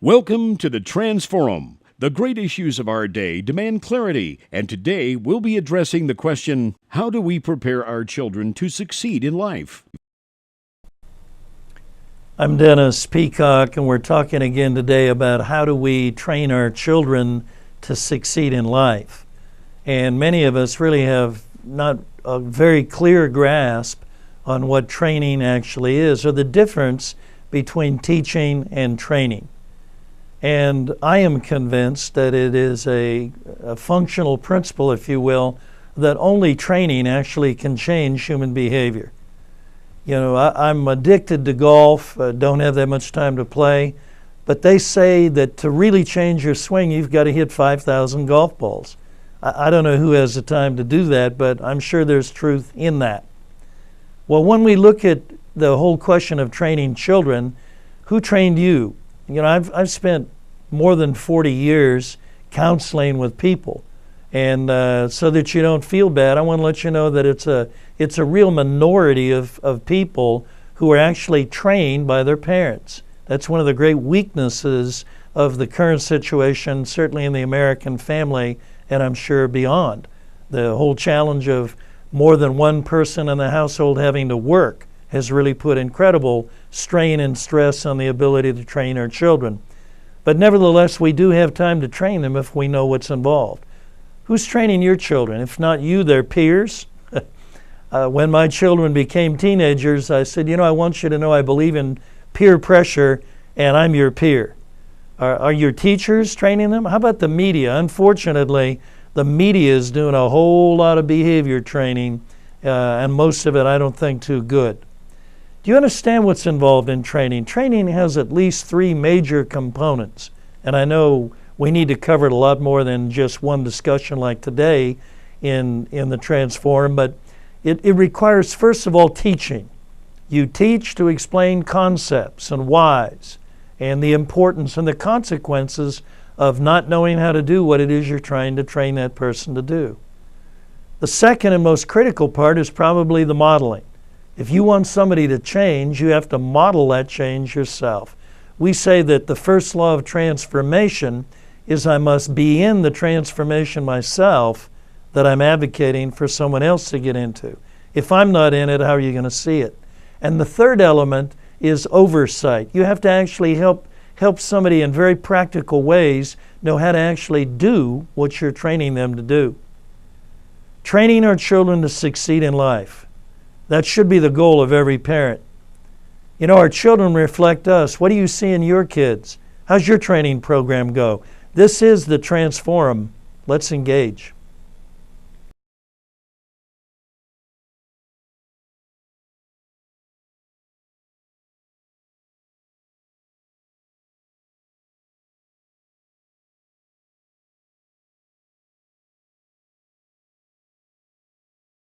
Welcome to the TransForum. The great issues of our day demand clarity, and today we'll be addressing the question, how do we prepare our children to succeed in life? I'm Dennis Peacock, and we're talking again today about how do we train our children to succeed in life. And many of us really have not a very clear grasp on what training actually is, or the difference between teaching and training. And I am convinced that it is a functional principle, if you will, that only training actually can change human behavior. You know, I'm addicted to golf, don't have that much time to play, but they say that to really change your swing, you've got to hit 5,000 golf balls. I don't know who has the time to do that, but I'm sure there's truth in that. Well, when we look at the whole question of training children, who trained you? You know, I've spent more than 40 years counseling with people, and so that you don't feel bad, I want to let you know that it's a real minority of people who are actually trained by their parents. That's one of the great weaknesses of the current situation, certainly in the American family, and I'm sure beyond. The whole challenge of more than one person in the household having to work has really put incredible strain and stress on the ability to train our children. But nevertheless, we do have time to train them if we know what's involved. Who's training your children? If not you, their peers. When my children became teenagers, I said, I want you to know I believe in peer pressure, and I'm your peer. Are your teachers training them? How about the media? Unfortunately, the media is doing a whole lot of behavior training, and most of it I don't think too good. Do you understand what's involved in training? Training has at least three major components, and I know we need to cover it a lot more than just one discussion like today in the TransForum, but it requires, first of all, teaching. You teach to explain concepts and whys and the importance and the consequences of not knowing how to do what it is you're trying to train that person to do. The second and most critical part is probably the modeling. If you want somebody to change, you have to model that change yourself. We say that the first law of transformation is I must be in the transformation myself that I'm advocating for someone else to get into. If I'm not in it, how are you going to see it? And the third element is oversight. You have to actually help somebody in very practical ways know how to actually do what you're training them to do. Training our children to succeed in life. That should be the goal of every parent. Our children reflect us. What do you see in your kids? How's your training program go? This is the TransForum. Let's engage.